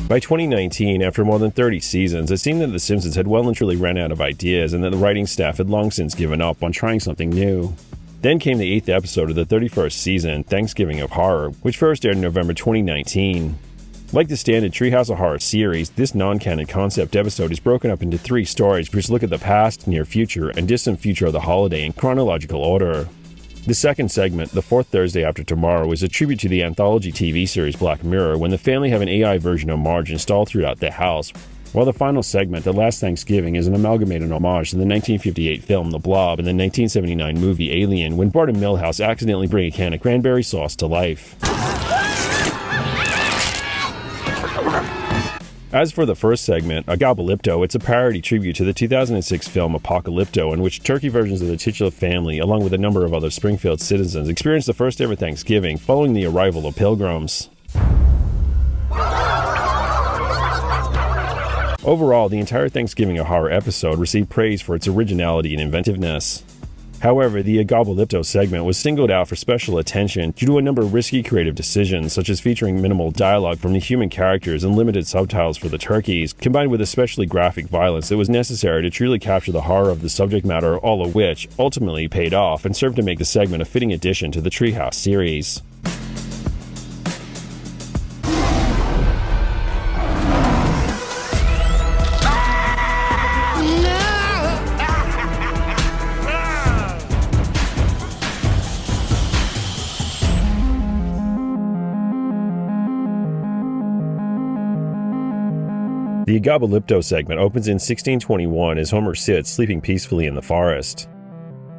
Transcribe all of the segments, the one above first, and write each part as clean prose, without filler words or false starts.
By 2019, after more than 30 seasons, it seemed that The Simpsons had well and truly ran out of ideas and that the writing staff had long since given up on trying something new. Then came the 8th episode of the 31st season, Thanksgiving of Horror, which first aired in November 2019. Like the standard Treehouse of Horror series, this non-canon concept episode is broken up into 3 stories which look at the past, near future, and distant future of the holiday in chronological order. The second segment, The Fourth Thursday After Tomorrow, is a tribute to the anthology TV series Black Mirror when the family have an AI version of Marge installed throughout their house, while the final segment, The Last Thanksgiving, is an amalgamated homage to the 1958 film The Blob and the 1979 movie Alien when Bart and Milhouse accidentally bring a can of cranberry sauce to life. As for the first segment, A-Gobble-Ypto, it's a parody tribute to the 2006 film Apocalypto, in which turkey versions of the titular family, along with a number of other Springfield citizens, experienced the first ever Thanksgiving following the arrival of pilgrims. Overall, the entire Thanksgiving of Horror episode received praise for its originality and inventiveness. However, the A-Gobble-Ypto segment was singled out for special attention due to a number of risky creative decisions, such as featuring minimal dialogue from the human characters and limited subtitles for the turkeys, combined with especially graphic violence that was necessary to truly capture the horror of the subject matter, all of which ultimately paid off and served to make the segment a fitting addition to the Treehouse series. The A-Gobble-Ypto segment opens in 1621 as Homer sits sleeping peacefully in the forest.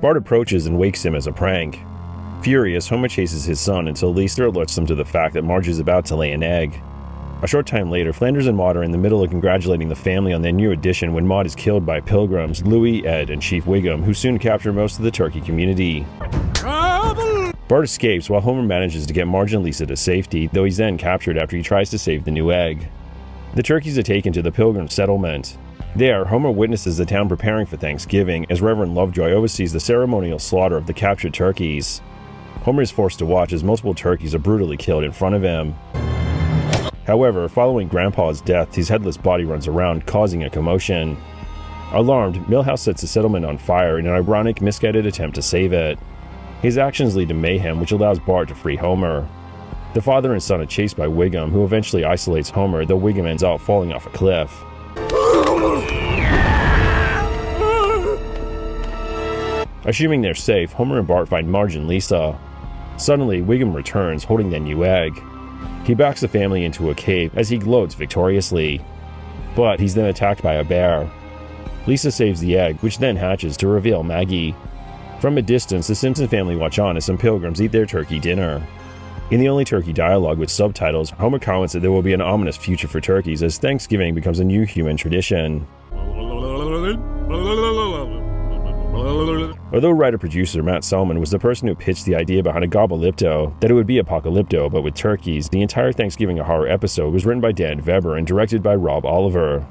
Bart approaches and wakes him as a prank. Furious, Homer chases his son until Lisa alerts him to the fact that Marge is about to lay an egg. A short time later, Flanders and Maud are in the middle of congratulating the family on their new addition when Maud is killed by pilgrims Louie, Ed, and Chief Wiggum, who soon capture most of the turkey community. Bart escapes while Homer manages to get Marge and Lisa to safety, though he's then captured after he tries to save the new egg. The turkeys are taken to the Pilgrim settlement. There, Homer witnesses the town preparing for Thanksgiving as Reverend Lovejoy oversees the ceremonial slaughter of the captured turkeys. Homer is forced to watch as multiple turkeys are brutally killed in front of him. However, following Grandpa's death, his headless body runs around, causing a commotion. Alarmed, Milhouse sets the settlement on fire in an ironic, misguided attempt to save it. His actions lead to mayhem, which allows Bart to free Homer. The father and son are chased by Wiggum, who eventually isolates Homer, though Wiggum ends up falling off a cliff. Assuming they're safe, Homer and Bart find Marge and Lisa. Suddenly, Wiggum returns, holding their new egg. He backs the family into a cave as he gloats victoriously. But he's then attacked by a bear. Lisa saves the egg, which then hatches to reveal Maggie. From a distance, the Simpson family watch on as some pilgrims eat their turkey dinner. In the only turkey dialogue with subtitles, Homer comments that there will be an ominous future for turkeys as Thanksgiving becomes a new human tradition. Although writer-producer Matt Selman was the person who pitched the idea behind A-Gobble-Ypto, that it would be Apocalypto but with turkeys, the entire Thanksgiving of Horror episode was written by Dan Weber and directed by Rob Oliver.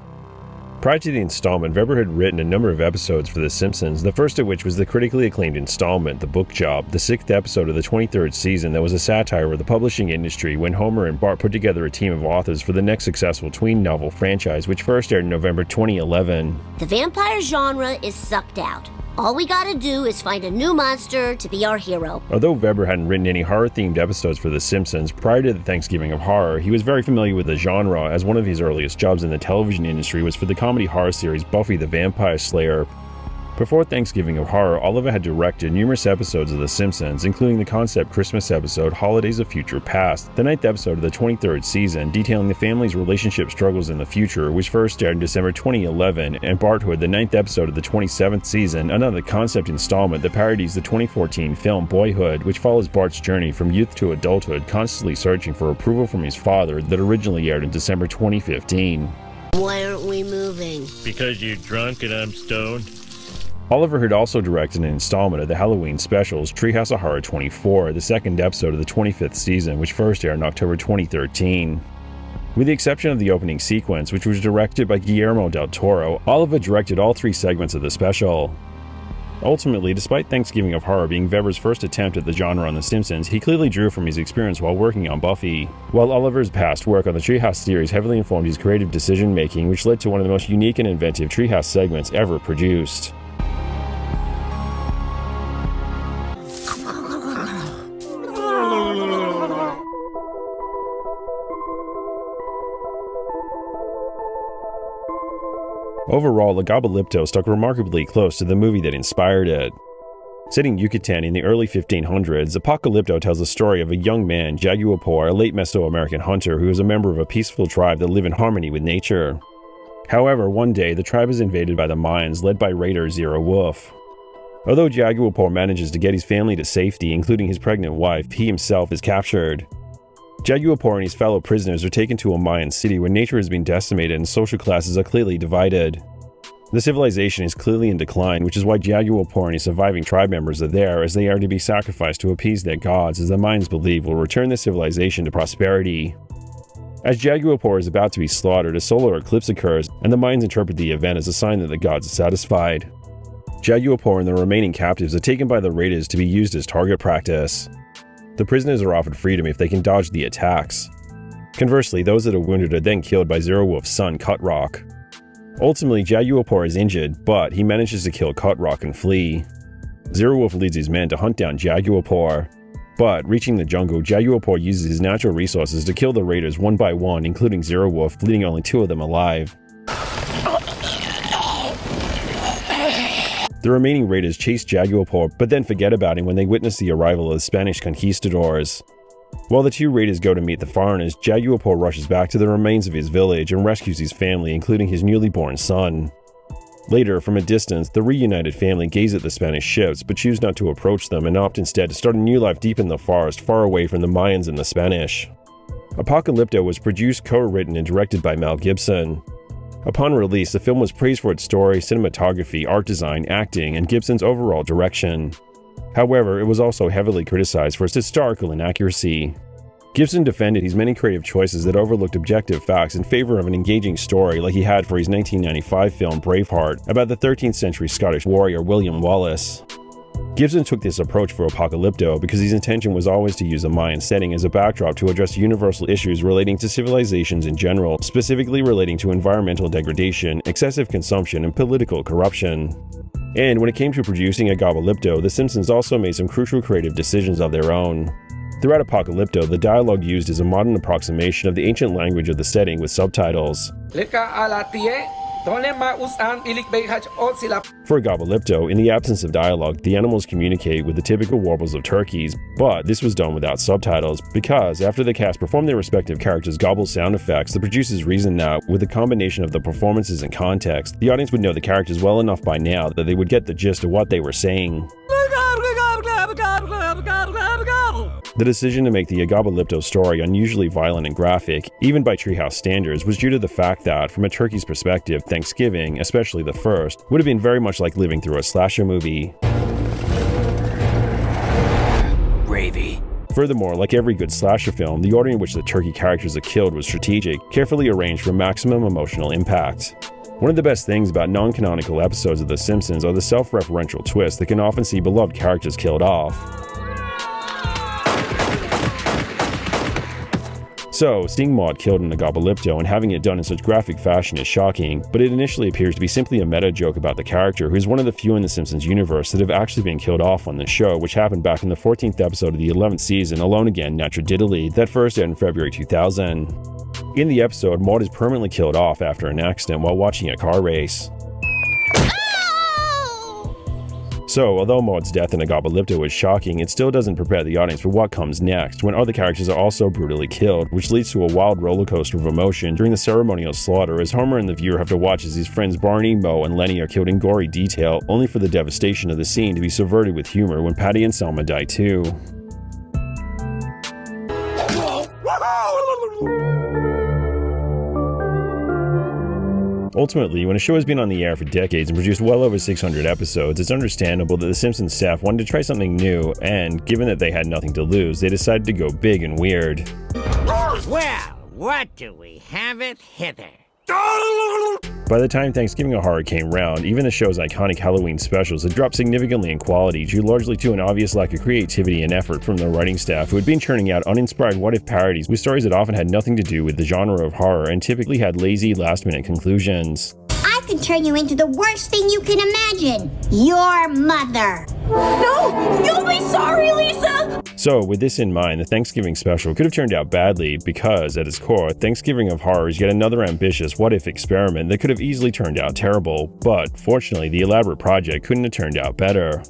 Prior to the installment, Weber had written a number of episodes for The Simpsons, the first of which was the critically acclaimed installment, The Book Job, the 6th episode of the 23rd season that was a satire of the publishing industry when Homer and Bart put together a team of authors for the next successful tween novel franchise, which first aired in November 2011. The vampire genre is sucked out. All we gotta do is find a new monster to be our hero. Although Weber hadn't written any horror-themed episodes for The Simpsons prior to the Thanksgiving of Horror, he was very familiar with the genre, as one of his earliest jobs in the television industry was for the comedy horror series Buffy the Vampire Slayer. Before Thanksgiving of Horror, Oliver had directed numerous episodes of The Simpsons, including the concept Christmas episode Holidays of Future Past, the 9th episode of the 23rd season, detailing the family's relationship struggles in the future, which first aired in December 2011, and Barthood, the 9th episode of the 27th season, another concept installment that parodies the 2014 film Boyhood, which follows Bart's journey from youth to adulthood, constantly searching for approval from his father, that originally aired in December 2015. Why aren't we moving? Because you're drunk and I'm stoned. Oliver had also directed an installment of the Halloween specials Treehouse of Horror 24, the 2nd episode of the 25th season, which first aired in October 2013. With the exception of the opening sequence, which was directed by Guillermo del Toro, Oliver directed all 3 segments of the special. Ultimately, despite Thanksgiving of Horror being Weber's first attempt at the genre on The Simpsons, he clearly drew from his experience while working on Buffy. While Oliver's past work on the Treehouse series heavily informed his creative decision-making, which led to one of the most unique and inventive Treehouse segments ever produced. Overall, A-Gobble-Ypto stuck remarkably close to the movie that inspired it. Set in Yucatan in the early 1500s, A-Gobble-Ypto tells the story of a young man, Jaguapor, a late Mesoamerican hunter who is a member of a peaceful tribe that live in harmony with nature. However, one day, the tribe is invaded by the Mayans, led by raider Zero Wolf. Although Jaguapor manages to get his family to safety, including his pregnant wife, he himself is captured. Jaguapor and his fellow prisoners are taken to a Mayan city where nature has been decimated and social classes are clearly divided. The civilization is clearly in decline, which is why Jaguapor and his surviving tribe members are there, as they are to be sacrificed to appease their gods, as the Mayans believe will return their civilization to prosperity. As Jaguapor is about to be slaughtered, a solar eclipse occurs, and the Mayans interpret the event as a sign that the gods are satisfied. Jaguapor and the remaining captives are taken by the raiders to be used as target practice. The prisoners are offered freedom if they can dodge the attacks. Conversely, those that are wounded are then killed by Zero Wolf's son, Cutrock. Ultimately, Jaguapor is injured, but he manages to kill Cutrock and flee. Zero Wolf leads his men to hunt down Jaguapor. But, reaching the jungle, Jaguapor uses his natural resources to kill the raiders one by one, including Zero Wolf, leaving only 2 of them alive. The remaining raiders chase Jaguapor, but then forget about him when they witness the arrival of the Spanish conquistadors. While the 2 raiders go to meet the foreigners, Jaguapor rushes back to the remains of his village and rescues his family, including his newly born son. Later, from a distance, the reunited family gaze at the Spanish ships, but choose not to approach them and opt instead to start a new life deep in the forest, far away from the Mayans and the Spanish. A-Gobble-Ypto was produced, co-written, and directed by Mel Gibson. Upon release, the film was praised for its story, cinematography, art design, acting, and Gibson's overall direction. However, it was also heavily criticized for its historical inaccuracy. Gibson defended his many creative choices that overlooked objective facts in favor of an engaging story like he had for his 1995 film Braveheart about the 13th century Scottish warrior William Wallace. Gibson took this approach for A-Gobble-Ypto because his intention was always to use a Mayan setting as a backdrop to address universal issues relating to civilizations in general, specifically relating to environmental degradation, excessive consumption, and political corruption. And when it came to producing A-Gobble-Ypto, The Simpsons also made some crucial creative decisions of their own. Throughout A-Gobble-Ypto, the dialogue used is a modern approximation of the ancient language of the setting with subtitles. For A-Gobble-Ypto, in the absence of dialogue, the animals communicate with the typical warbles of turkeys, but this was done without subtitles, because after the cast performed their respective characters' gobble sound effects, the producers reasoned that, with a combination of the performances and context, the audience would know the characters well enough by now that they would get the gist of what they were saying. The decision to make the A-Gobble-Ypto story unusually violent and graphic, even by Treehouse standards, was due to the fact that, from a turkey's perspective, Thanksgiving, especially the first, would have been very much like living through a slasher movie. Gravy. Furthermore, like every good slasher film, the order in which the turkey characters are killed was strategic, carefully arranged for maximum emotional impact. One of the best things about non-canonical episodes of The Simpsons are the self-referential twists that can often see beloved characters killed off. So, seeing Marge killed in A-Gobble-Ypto and having it done in such graphic fashion is shocking, but it initially appears to be simply a meta joke about the character, who's one of the few in the Simpsons universe that have actually been killed off on the show, which happened back in the 14th episode of the 11th season, Alone Again, Natural Diddly, that first aired in February 2000. In the episode, Marge is permanently killed off after an accident while watching a car race. So, although Marge's death in A-Gobble-Ypto is shocking, it still doesn't prepare the audience for what comes next, when other characters are also brutally killed, which leads to a wild rollercoaster of emotion during the ceremonial slaughter as Homer and the viewer have to watch as his friends Barney, Moe, and Lenny are killed in gory detail, only for the devastation of the scene to be subverted with humor when Patty and Selma die too. Ultimately, when a show has been on the air for decades and produced well over 600 episodes, it's understandable that the Simpsons staff wanted to try something new, and given that they had nothing to lose, they decided to go big and weird. Well, what do we have it hither? By the time Thanksgiving of Horror came round, even the show's iconic Halloween specials had dropped significantly in quality due largely to an obvious lack of creativity and effort from the writing staff, who had been churning out uninspired what-if parodies with stories that often had nothing to do with the genre of horror and typically had lazy, last-minute conclusions. I could turn you into the worst thing you can imagine. Your mother. No! You'll be sorry, Lisa! So, with this in mind, the Thanksgiving special could have turned out badly because, at its core, Thanksgiving of Horror is yet another ambitious what-if experiment that could have easily turned out terrible, but, fortunately, the elaborate project couldn't have turned out better.